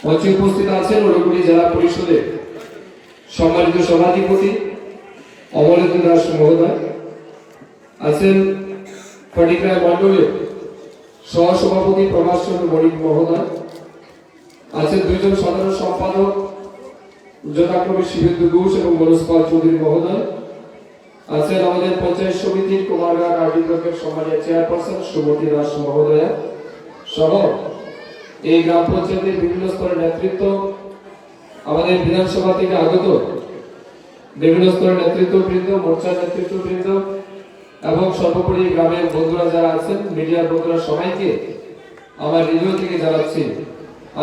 মঞ্চে উপস্থিত আছেন ঊনকোটি জেলা পরিষদের সম্মানিত সভাধিপতি অমলেন্দু দাস মহোদয়, আছেন ফটিকরায় মন্ডলের সহসভাপতি প্রভাস চন্দ্র বণিক মহোদয়, আছেন দুইজন সাধারণ সম্পাদক যথাক্রমে শিবেন্দু ঘোষ এবং মনোজ পাল চৌধুরী মহোদয়, আছেন আমাদের পঞ্চায়েত সমিতির কুমারঘাট আরডি ব্লকের সম্মানীয় চেয়ারপারসন সুমতি দাস মহোদয়া সহ এই গ্রাম পঞ্চায়েতের বিভিন্ন স্তরের নেতৃত্ব, আমাদের বিধানসভা থেকে আগত বিভিন্ন স্তরের নেতৃত্ববৃন্দ, মোর্চার নেতৃত্ববৃন্দ এবং সর্বোপরি গ্রামের বন্ধুরা যারা আছেন, মিডিয়ার বন্ধুরা, সবাইকে আমার হৃদয় থেকে জানাচ্ছি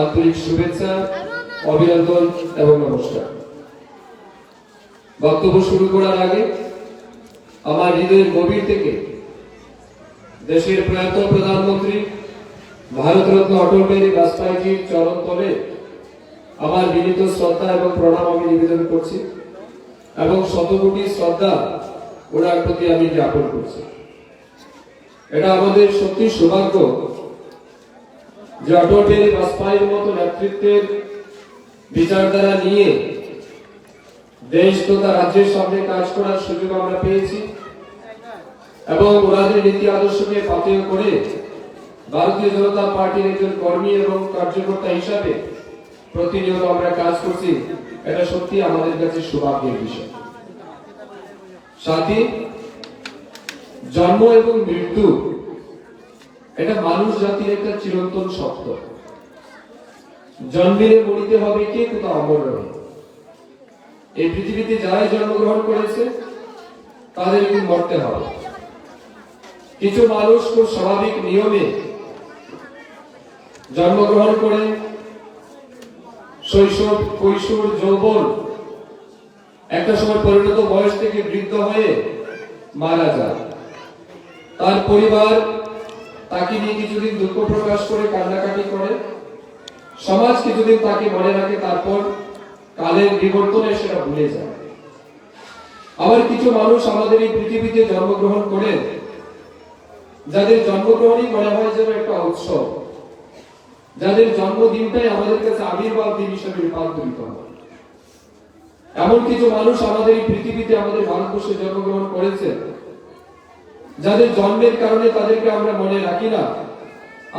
আন্তরিক শুভেচ্ছা, অভিনন্দন এবং নমস্কার। বক্তব্য শুরু করার আগে আমার হৃদয়ের গভীর থেকে দেশের প্রয়াত প্রধানমন্ত্রী ভারতরত্ন অটল বিহারী বাজপেয়ীজির চরণ তলে আমার বিনীত শ্রদ্ধা এবং প্রণাম আমি নিবেদন করছি এবং শতকোটি শ্রদ্ধা ওনার প্রতি আমি জ্ঞাপন করছি। এটা আমাদের সত্যি সৌভাগ্য যে অটল বিহারী বাজপেয়ীর মতো নেতৃত্বের বিচারধারা নিয়ে দেশ তথা রাজ্যের সামনে কাজ করার সুযোগ আমরা পেয়েছি এবং ওনাদের নীতি আদর্শকে পাথেয় করে ভারতীয় জনতা পার্টির একজন কর্মী এবং কার্যকর্তা হিসাবে প্রতিনিয়ত আমরা কাজ করছি। এটা সত্যি আমাদের কাছে সৌভাগ্যের বিষয়। সাথী, জন্ম এবং মৃত্যু এটা মানুষ জাতির একটা চিরন্তন সত্য। জন্মিলে মরিতে হবে, কে কোথাও অমর রবে। এই পৃথিবীতে যারাই জন্মগ্রহণ করেছে তাদের কিন্তু মরতে হবে। কিছু মানুষ খুব স্বাভাবিক নিয়মে জন্মগ্রহণ করে শৈশব, কৈশোর, যৌবন, একটা সময় পরিণত বয়স থেকে বৃদ্ধ হয়ে মারা যায়। তার পরিবার তাকে নিয়ে কিছুদিন দুঃখ প্রকাশ করে, কান্নাকাটি করে, সমাজ কিছুদিন তাকে মনে রাখে, তারপর কালের বিবর্তনে সেটা ভুলে যায়। আবার কিছু মানুষ আমাদের এই পৃথিবীতে জন্মগ্রহণ করে যাদের জন্মগ্রহণই মনে হয় যেন একটা উৎসব, যাদের জন্মদিনটাই আমাদের কাছে আবির্ভাব দিন হিসেবে রূপান্তরিত হয়। এমন কিছু মানুষ আমাদের এই পৃথিবীতে, আমাদের ভারতবর্ষে জন্মগ্রহণ করেছে যাদের জন্মের কারণে তাদেরকে আমরা মনে রাখি না,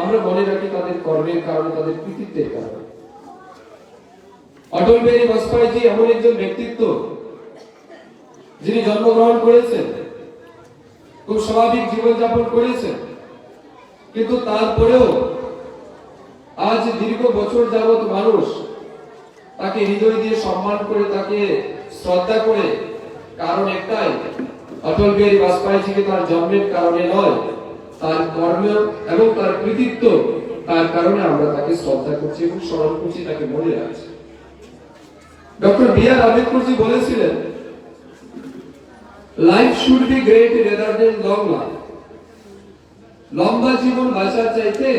আমরা মনে রাখি তাদের কর্মের কারণে, তাদের কৃতিত্বের কারণে। অটল বিহারী বাজপেয়ীজি এমন একজন ব্যক্তিত্ব যিনি জন্মগ্রহণ করেছেন, খুব স্বাভাবিক জীবনযাপন করেছেন, কিন্তু তারপরেও আজ দীর্ঘ বছর যাবৎ মানুষ তাকে হৃদয় দিয়ে সম্মান করে, তাকে শ্রদ্ধা করে। কারণ একটাই, অটল বিহারী বাজপেয়ীজিকে তার জন্মের কারণে নয়, তার কর্ম এবং তার কৃতিত্ব, তার কারণে আমরা তাকে শ্রদ্ধা করছি এবং স্মরণ করছি, তাকে মনে রাখছি। ডক্টর বি আর আম্বেদকরজি বলেছিলেন, life should be great rather than long life. লম্বা জীবন বাঁচার চাইতে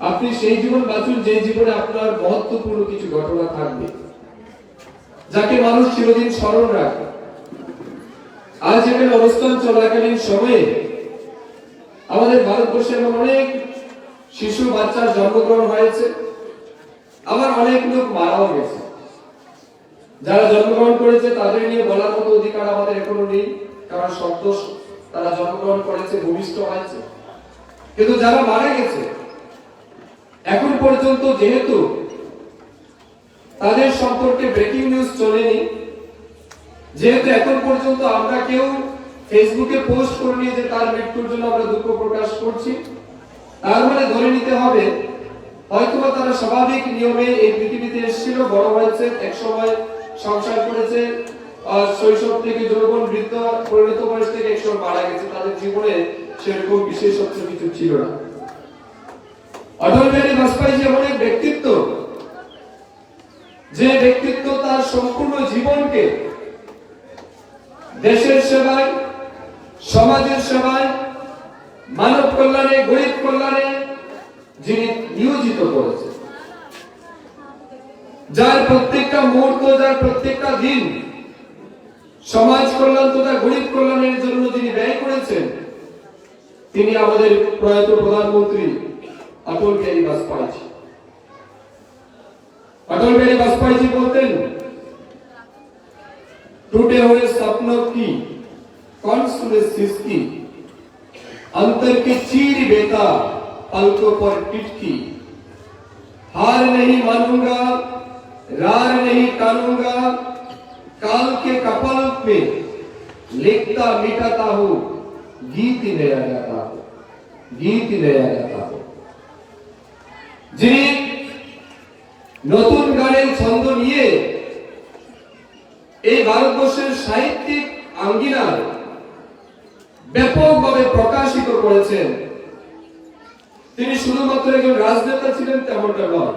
আপনি সেই জীবন বাঁচুন যে জীবনে আপনার মহত্বপূর্ণ কিছু ঘটনা থাকবে, যাকে মানুষ চিরদিন স্মরণ রাখে। আজ এখানে অবস্থান চলাকালীন সময়ে আমাদের ভারতবর্ষে এমন অনেক শিশু বাচ্চার জন্মগ্রহণ হয়েছে, আবার অনেক লোক মারাও গেছে। যারা জন্মগ্রহণ করেছে তাদের নিয়ে বলার মতো অধিকার আমাদের এখনো নেই, কারণ শব্দ তারা জন্মগ্রহণ করেছে, ভূমিষ্ঠ হয়েছে। কিন্তু যারা মারা গেছে এখন পর্যন্ত, যেহেতু তাদের সম্পর্কে ব্রেকিং নিউজ চলেনি, যেহেতু এখন পর্যন্ত আমরা কেউ ফেসবুকে পোস্ট করিনি যে তার মৃত্যুর জন্য আমরা দুঃখ প্রকাশ করছি, তার মানে ধরে নিতে হবে হয়তোবা তারা স্বাভাবিক নিয়মে এই পৃথিবীতে এসেছিল, বড় হয়েছে, এক সময় সংসার করেছে, শৈশব থেকে যৌবন, বৃদ্ধ, পরিণত বয়স থেকে এক সময় মারা গেছে। তাদের জীবনে সেরকম বিশেষত্ব কিছু ছিল না। অটল বিহারী বাজপেয়ীজি এমন এক ব্যক্তিত্ব, যে ব্যক্তিত্ব তার সম্পূর্ণ জীবনকে দেশের সেবায়, সমাজের সেবায়, মানব কল্যাণে, গরিব কল্যাণে যিনি নিয়োজিত করেছেন, যার প্রত্যেকটা মুহূর্ত, যার প্রত্যেকটা দিন সমাজ কল্যাণ তথা গরিব কল্যাণের জন্য যিনি ব্যয় করেছেন, তিনি আমাদের প্রয়াত প্রধানমন্ত্রী অটল বিহারী বাজপেয়ীজি। अटल बिहारी वाजपेयी जी बोलते हैं, टूटे हुए सपनों की कौन सुने सिसकी, अंतर की चीर बेता पलकों पर टिटकी, हार नहीं मानूंगा रार नहीं टानूंगा, काल के कपाल पे लिखता मिटाता हूं, गीत ही नया गाता हूं, गीत ही नया गाता हूं। যিনি নতুন গানের ছন্দ নিয়ে এই ভারতবর্ষের সাহিত্যিক আঙ্গিনায় ব্যাপকভাবে প্রকাশিত করেছেন, তিনি শুধুমাত্র একজন রাজনেতা ছিলেন তেমনটা নয়।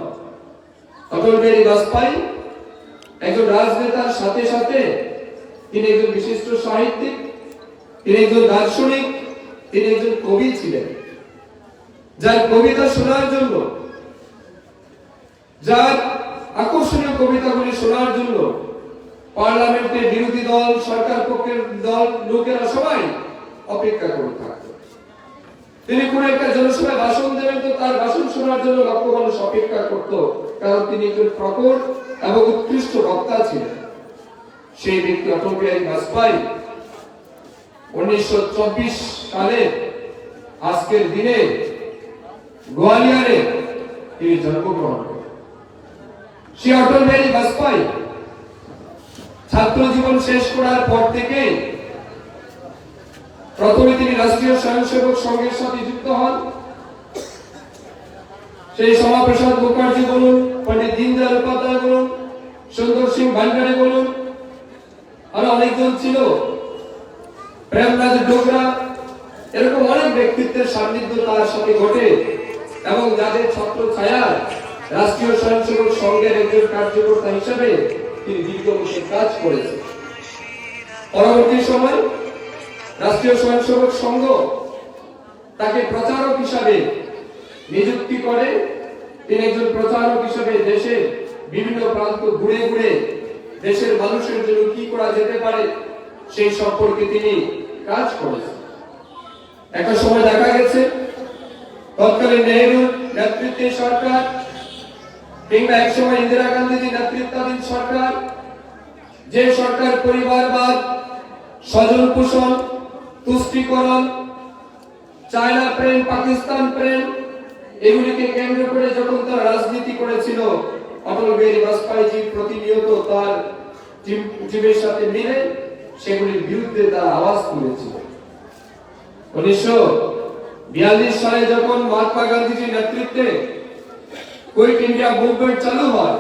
অটল বিহারী বাজপেয়ী একজন রাজনেতার সাথে সাথে তিনি একজন বিশিষ্ট সাহিত্যিক, তিনি একজন দার্শনিক, তিনি একজন কবি ছিলেন, যার কবিতা শোনার জন্য, যার আকর্ষণীয় কবিতাগুলি শোনার জন্য পার্লামেন্টে বিরোধী দল, সরকার পক্ষের দল লোকেরা সবাই অপেক্ষা করে থাকত। তিনি কোন একটা জনসভায় ভাষণ দেবেন তো তার ভাষণ শোনার জন্য লক্ষ মানুষ অপেক্ষা করত, কারণ তিনি একজন প্রখর এবং উৎকৃষ্ট বক্তা ছিলেন। সেই ব্যক্তি অটল বিহারী বাজপেয়ী 1924 সালে আজকের দিনে গোয়ালিয়রে তিনি জন্মগ্রহণ করেন। সেই অটল বিহারী বাজপেয়ী ছাত্র জীবন শেষ করার পর থেকে প্রথমে তিনি রাষ্ট্রীয় স্বয়ংসেবক সংঘের সাথে যুক্ত হন। সেই শ্যামাপ্রসাদ মুখার্জি বলুন, পণ্ডিত দীনদয়াল উপাধ্যায় বলুন, সুন্দর সিং ভান্ডারী বলুন, আরো অনেকজন ছিল, প্রেমরাজ ডোগরা, এরকম অনেক ব্যক্তিত্বের সান্নিধ্য তার সাথে ঘটে এবং যাদের ছত্র ছায়ায় রাষ্ট্রীয় স্বয়ংসেবক সংঘের একজন কার্যকর্তা হিসেবে তিনি দীর্ঘ বছর কাজ করেছেন। পরবর্তী সময় রাষ্ট্রীয় স্বয়ংসেবক সংঘ তাকে প্রচারক হিসাবে নিযুক্তি করে। তিনি একজন প্রচারক হিসেবে দেশের বিভিন্ন প্রান্ত ঘুরে ঘুরে দেশের মানুষের জন্য কি করা যেতে পারে সেই সম্পর্কে তিনি কাজ করেছেন। একটা সময় দেখা গেছে তৎকালীন নেহরুর নেতৃত্বে সরকার কিংবা একসময় ইন্দিরা গান্ধীজির নেতৃত্বাধীন সরকার, যে সরকার পরিবারবাদ, স্বজন পোষণ, তুষ্টিকরণ, চায়না প্রেম, পাকিস্তান প্রেম এগুলিকে কেন্দ্র করে যখন তার রাজনীতি করেছিল, অটল বিহারী বাজপেয়ী প্রতিনিয়ত তার টিমের সাথে মিলে সেগুলির বিরুদ্ধে তার আওয়াজ তুলেছিল। 1942 সালে যখন মহাত্মা গান্ধীজির নেতৃত্বে কুইট ইন্ডিয়া মুভমেন্ট চালু হয়,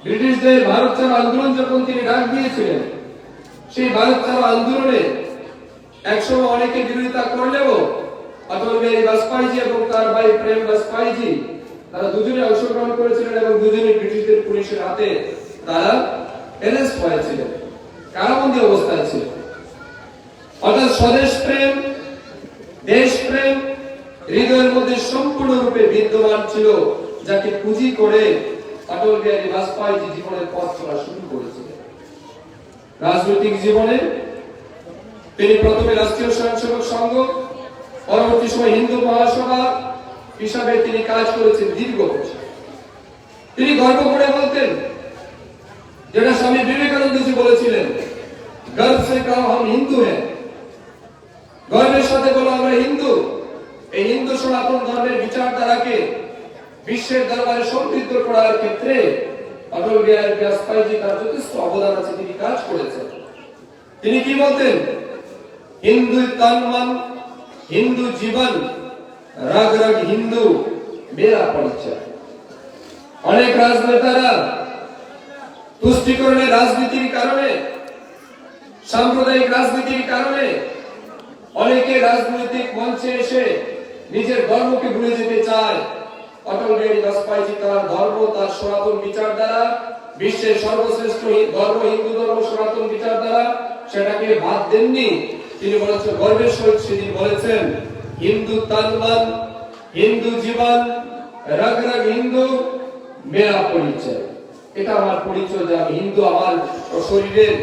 ব্রিটিশদের ভারত ছাড়ো আন্দোলন যখন তিনি ডাক দিয়েছিলেন, সেই ভারত ছাড়ো আন্দোলনে একসময় অনেকে বিরোধিতা করলেও অটল বিহারী বাজপেয়ী এবং তার ভাই প্রেম বাজপেয়ী তারা দুজনে অংশগ্রহণ করেছিলেন এবং দুজনে ব্রিটিশদের পুলিশের হাতে তারা অ্যারেস্ট হয়েছিলেন, কারাবন্দী অবস্থায় ছিলেন। অর্থাৎ স্বদেশ প্রেম, দেশ প্রেম হৃদয়ের মধ্যে সম্পূর্ণরূপে বিদ্যমান ছিল, যাকে পুঁজি করে অটল বিহারী বাজপেয়ী জীবনের পথ চলা শুরু করেছিলেন। রাজনৈতিক জীবনে তিনি প্রথমে রাষ্ট্রীয় স্বয়ংসেবক সংঘ, পরবর্তী সময় হিন্দু মহাসভা হিসাবে তিনি কাজ করেছেন দীর্ঘ বছর। তিনি গর্ব করে বলতেন, যেটা স্বামী বিবেকানন্দজি বলেছিলেন, গর্ব সে কাও হাম হিন্দু হ্যাঁ, গর্বের সাথে বলো আমরা হিন্দু। এই হিন্দু সনাতন ধর্মের বিচারধারাকে বিশ্বের দরবারে সমৃদ্ধ করার ক্ষেত্রে অটল বিহারী বাজপেয়ী তার যথেষ্ট অবদান আছে, তিনি কাজ করেছেন। তিনি কি বলতেন, হিন্দু তন মন, হিন্দু জীবন, রাগ রাগ হিন্দু মেরা পরিচয়। অনেক রাজনেতারা তুষ্টিকরণের রাজনীতির কারণে, সাম্প্রদায়িক রাজনীতির কারণে অনেকে রাজনৈতিক মঞ্চে এসে নিজের ধর্মকে ভুলে যেতে চায়। অটল বিহারী বাজপেয়ী তার ধর্ম, তার সনাতন বিচারধারা, বিশ্বের সর্বশ্রেষ্ঠ ধর্ম হিন্দু ধর্ম, সনাতন বিচারধারা, সেটাকে বাদ দেননি। তিনি বলেছেন, গর্বের সহিত সেদিন বলেছেন, হিন্দু তন মন, হিন্দু জীবন, রগ রগ হিন্দু মেরা পরিচয়। এটা আমার পরিচয় যে আমি হিন্দু, আমার শরীরের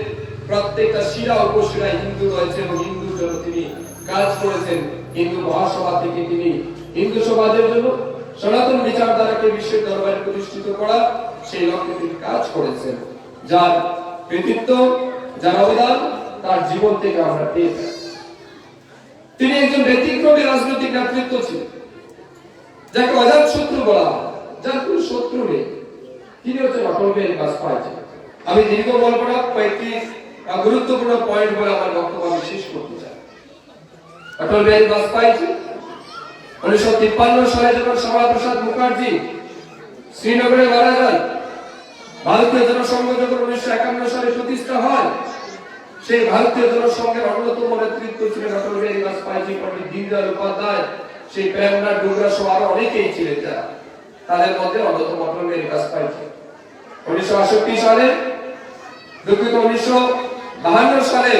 প্রত্যেকটা শিরা উপশিরায় হিন্দু রয়েছে এবং হিন্দুর জন্য তিনি কাজ করেছেন। হিন্দু মহাসভা থেকে তিনি হিন্দু সমাজের জন্য সনাতন বিচারধারাকে বিশ্বের দরবারে প্রতিষ্ঠিত করা, সেই লক্ষ্যে তিনি কাজ করেছেন, যার কৃতিত্ব, যার অবদান তার জীবন থেকে আমরা পেয়েছি। তিনি একজন ব্যতিক্রমী রাজনৈতিক নেতৃত্ব ছিলেন, যাকে অজাত শত্রু বলা হয়, যার কোন শত্রু নেই। তিনি হচ্ছেন অটল বিহারী বাজপেয়ী। আমি দীর্ঘ বলব না, কয়েকটি গুরুত্বপূর্ণ পয়েন্ট বলে আমার বক্তব্য আমি শেষ করতে চাই। অটল বিহারী বাজপেয়ী 1953 সালে যখন শ্যামাপ্রসাদ মুখার্জি শ্রীনগরে মারা যান, ভারতীয় জনসংঘ যখন 1951 সালে প্রতিষ্ঠা হয়, সেই ভারতীয় জনসংঘের অন্যতম নেতৃত্ব ছিলেন অটল বিহারী বাজপেয়ী, পণ্ডিত দীনদয়াল উপাধ্যায়, সেই প্রেমনাথ ডোগরা সহ আরো অনেকেই ছিলেন, যারা তাদের মধ্যে অন্যতম অটল বিহারী বাজপেয়ী। 1968 সালে, দুঃখিত 1952 সালে,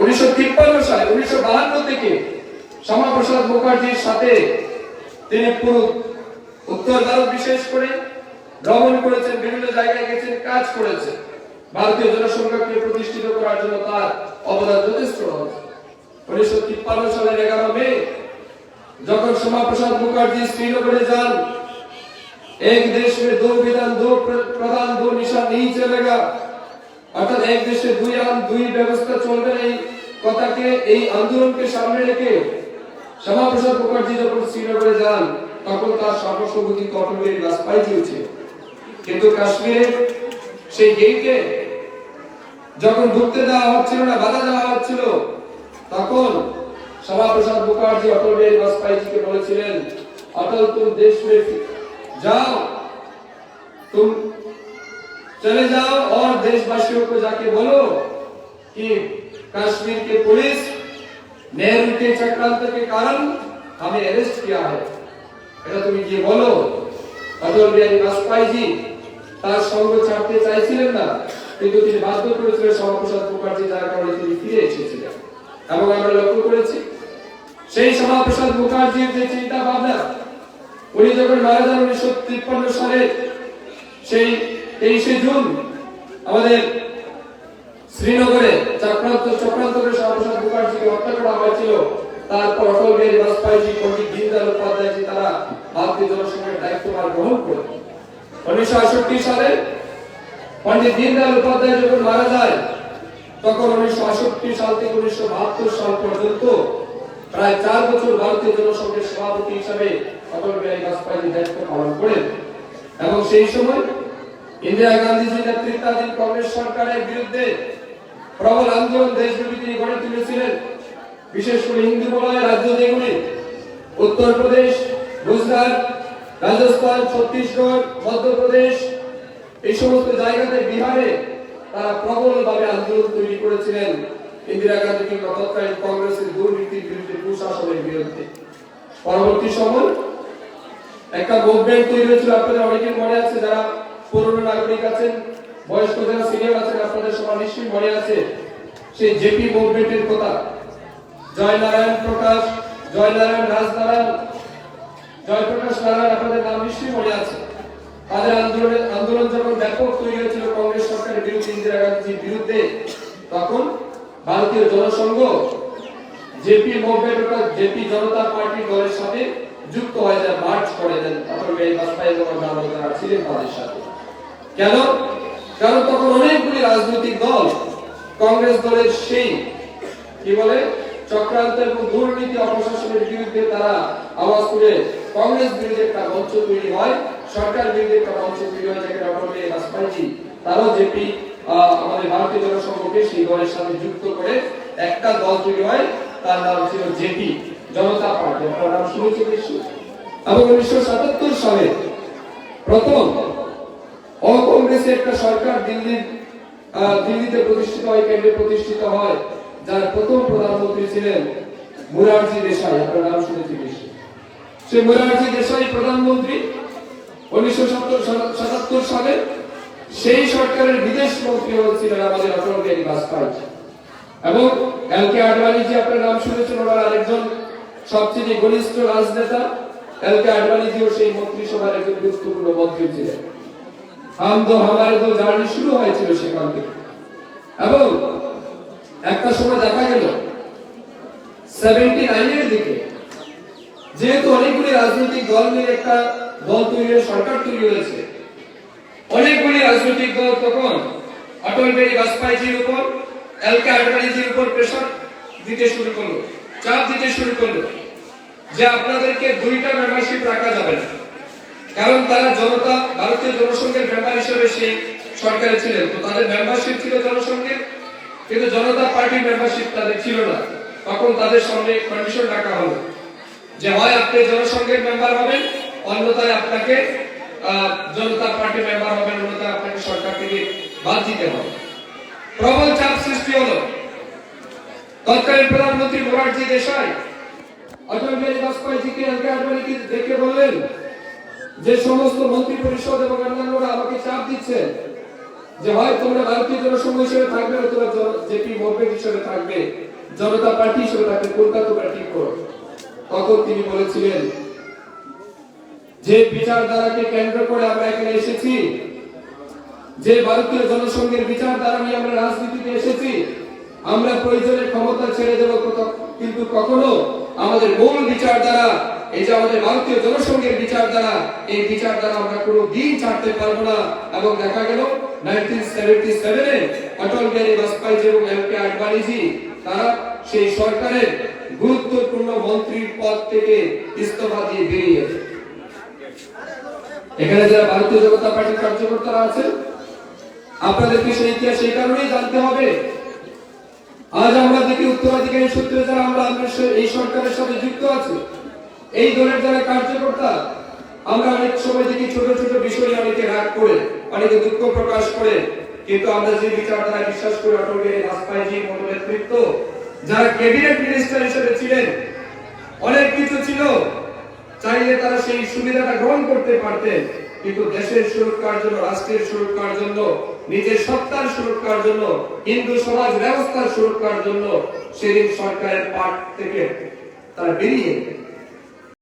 1952 থেকে শ্যামাপ্রসাদ মুখার্জির সাথে তিনি পুরো উত্তর ভারত বিশেষ করে ভ্রমণ করেছেন, বিভিন্ন জায়গায় গেছেন, কাজ করেছেন। ভারতীয় জনসংখ্যাকে প্রতিষ্ঠিত করার জন্য তার অবদান যথেষ্ট রয়েছে। 1953 সালের 11 মে যখন শ্যামাপ্রসাদ মুখার্জি শ্রীনগরে যান, এক দেশ में दो विधान, दो प्रधान, दो निशान नहीं चलेगा, অর্থাৎ এক দেশে দুই আইন, দুই ব্যবস্থা চলবে না, এই কথাকে, এই আন্দোলনকে সামনে রেখে শ্যামাপ্রসাদ মুখার্জি যখন শ্রীনগরে যান, তখন তার সর্বসম্মতি অটল বিহারী বাজপেয়ী ছিল। কিন্তু কাশ্মীরে সেই গেটে যখন ঢুকতে দেওয়া হচ্ছিল না, বাধা দেওয়া হচ্ছিল, তখন শ্যামাপ্রসাদ মুখার্জি অটল বিহারী বাজপেয়ীকে বলেছিলেন, अटल तुम देश में जाओ, तुम चले जाओ और देशवासियों को जाके बोलो कि कश्मीर के पुलिस नेहरू के चक्रांत के कारण हमें अरेस्ट किया है। এটা তুমি গিয়ে বলো। অটল বিহারী বাজপেয়ী তার সঙ্গ ছাড়তে চাইছিলেন না, কিন্তু তিনি বাধ্য করেছিলেন শ্যামাপ্রসাদ মুখার্জি, যার কারণে তিনি ফিরে এসেছিলেন। এবং আমরা লক্ষ্য করেছি সেই শ্যামাপ্রসাদ মুখার্জির যে চিন্তা ভাবনা, উনি যখন মারা যান 1953 সালে সেই 23 জুন আমাদের শ্রীনগরে চক্রান্ত করে শ্যামাপ্রসাদ মুখার্জিকে হত্যা করা হয়েছিল। তারপর অটল বিহারী বাজপেয়ী, পণ্ডিত দীনদয়াল উপাধ্যায় তারা ভারতীয় জনসংঘের দায়িত্বভার গ্রহণ করেন। 1968 সালে পণ্ডিত দীনদয়াল উপাধ্যায় যখন মারা যায়, তখন 1968 সাল থেকে 1972 সাল পর্যন্ত প্রায় 4 বছর ভারতীয় জনসংঘের সভাপতি হিসেবে অটল বিহারী বাজপেয়ী দায়িত্ব পালন করেন। এবং সেই সময় ইন্দিরা গান্ধীজির নেতৃত্বাধীন কংগ্রেস সরকারের বিরুদ্ধে প্রবল আন্দোলন দেশব্যাপী তিনি গড়ে তুলেছিলেন। বিশেষ করে হিন্দু বলয় রাজ্য যেগুলি উত্তরপ্রদেশ, গুজরাট, রাজস্থান, ছত্তিশগড়, মধ্যপ্রদেশ, এই সমস্ত জায়গাতে, বিহারে তারা প্রবলভাবে আন্দোলন তৈরি করেছিলেন ইন্দিরা গান্ধী কিংবা তৎকালীন কংগ্রেসের দুর্নীতির বিরুদ্ধে, কুশাসনের বিরুদ্ধে। পরবর্তী সময় একটা মুভমেন্ট তৈরি হয়েছিল, আপনাদের অনেকের মনে আছে, যারা পুরনো নাগরিক আছেন, বয়স্ক যারা সিনিয়র আছেন, আপনাদের সবার নিশ্চয়ই মনে আছে সেই জেপি মুভমেন্টের কথা। জয়নারায়ণ প্রকাশ, জয়নারায়ণ রাজনারায়ণ, জয়প্রকাশ নারায়ণ, আপনাদের নাম নিশ্চয়ই মনে আছে। তাদের আন্দোলন যখন ব্যাপক তৈরি হয়েছিল কংগ্রেস সরকারের বিরুদ্ধে, ইন্দিরা গান্ধীর বিরুদ্ধে, তখন ভারতীয় জনসংঘ জেপি মুভমেন্ট অর্থাৎ জেপি জনতা পার্টি দলের সাথে যুক্ত হয়ে যায়, মার্চ করে দেন অটল বিহারী বাজপেয়ী এবং যারা ছিলেন তাদের সাথে। কেন? কারণ তখন অনেকগুলি রাজনৈতিক দল কংগ্রেস দলের সেই কি বলে চক্রান্ত এবং দুর্নীতি অপশাসনের বিরুদ্ধে তারা আওয়াজ তুলে কংগ্রেস বিরুদ্ধে একটা মঞ্চ তৈরি হয়, সরকার বিরুদ্ধে একটা মঞ্চ তৈরি হয়, যেখানে অটল বিহারী বাজপেয়ী তারাও জেপি আমাদের ভারতীয় জনসংঘকে সেই দলের সাথে যুক্ত করে একটা দল তৈরি হয়, তার নাম ছিল জেপি জনতা পার্টি। আপনার নাম শুনেছেন নিশ্চয়ই। এবং 1977 সালে প্রথম অকংগ্রেসী একটা সরকার দিল্লিতে প্রতিষ্ঠিত হয়, কেন্দ্রে প্রতিষ্ঠিত হয়, যার প্রথম প্রধানমন্ত্রী ছিলেন মোরারজি দেশাই। আপনার নাম শুনেছেন নিশ্চয়ই। সেই মোরারজি দেশাই প্রধানমন্ত্রী 1977 সালে সেই সরকারের বিদেশ মন্ত্রী হয়েছিলেন আমাদের অটল বিহারী বাজপেয়ী। এবং এলকে আডবাণীজি, আপনার নাম শুনেছেন, ওনার আরেকজন সবচেয়ে ঘনিষ্ঠ রাজনেতা। এলকে আডবাণীজিও সেই মন্ত্রিসভার একজন গুরুত্বপূর্ণ মন্ত্রী ছিলেন। হাম দো হামারে দো জার্নি শুরু হয়েছিল সেখান থেকে। এবং একটা সময় দেখা গেল 79 এর দিকে যেহেতু অনেকগুলি রাজনৈতিক দল নিয়ে একটা দল তৈরি হয়ে সরকার তৈরি হয়েছে, অনেকগুলি রাজনৈতিক দল তখন অটল বিহারী বাজপেয়ীজির উপর, এলকে আডবাণীজির উপর প্রেসার দিতে শুরু করলো, চাপ দিতে শুরু করলো যে আপনাদেরকে দুইটা মেম্বারশিপ রাখা যাবে না, কারণ তারা জনতা ভারতীয় জনসংঘের মেম্বার হিসেবে সেই সরকারে ছিলেন। তো তাদের মেম্বারশিপ ছিল জনসংঘের, কিন্তু জনতা পার্টির মেম্বারশিপ তাদের ছিল না। তখন তাদের সামনে কন্ডিশন রাখা হলো যে হয় আপনি জনসংঘের মেম্বার হবেন, অন্যথায় আপনাকে জনতা পার্টির মেম্বার হবেন, অন্যথায় আপনাকে সরকার থেকে বাদ দিতে হবে। প্রবল চাপ সৃষ্টি হলো। তৎকালীন প্রধানমন্ত্রী মোরারজি দেশাই অটল বিহারী বাজপেয়ীজিকে, এলকে আডবাণীকে দেখে বললেন যে সমস্ত মন্ত্রী পরিষদ এবং অন্যান্যরা আমাকে চাপ দিচ্ছে যে হয় তোমরা ভারতীয় জনসংঘ হিসেবে থাকবে, অথবা জেপি মুভমেন্ট হিসেবে থাকবে, জনতা পার্টি হিসেবে থাকবে, কোনটা তোমরা ঠিক করো। তখন তিনি বলেছিলেন যে বিচারধারাকে কেন্দ্র করে আমরা এখানে এসেছি, যে ভারতীয় জনসংঘের বিচারধারা নিয়ে আমরা রাজনীতিতে এসেছি, আমরা প্রয়োজনের ক্ষমতা ছেড়ে দেব, কিন্তু কখনো আমাদের মূল বিচারধারা, এই যে আমাদের ভারতীয় জনসংঘের বিচারধারা, এই বিচারধারা আমরা কোনো দিন ছাড়তে পারবো না। এবং দেখা গেল 1977-এ অটল বিহারী বাজপেয়ী এবং এলকে আডবাণীজি তারা সেই সরকারের গুরুত্বপূর্ণ মন্ত্রীর পদ থেকে ইস্তফা দিয়ে বেরিয়ে গেছে। এখানে যারা ভারতীয় জনতা পার্টির কার্যকর্তারা আছেন, আপনাদেরকে সেই ইতিহাস সেই কারণেই জানতে হবে। আজ আমরা দেখি উত্তরাধিকারী সূত্রে যারা আমরা এই সরকারের সাথে যুক্ত আছি, এই দলের যারা কার্যকর্তা, আমরা অনেক সময় দেখি ছোট ছোট বিষয়ে অনেকে রাগ করে, অনেকে দুঃখ প্রকাশ করে, কিন্তু আমরা যে বিচারধারায় বিশ্বাস করি, অটল বিহারী বাজপেয়ীজির মতো নেতৃত্ব, যারা ক্যাবিনেট মিনিস্টার হিসেবে ছিলেন, অনেক কিছু ছিল, চাইলে তারা সেই সুবিধাটা গ্রহণ করতে পারতেন, কিন্তু দেশের সুরক্ষার জন্য, রাষ্ট্রের সুরক্ষার জন্য, নিজের সত্তার সুরক্ষার জন্য, হিন্দু সমাজ ব্যবস্থার সুরক্ষার জন্য সেদিন সরকারের পাট থেকে তারা বেরিয়ে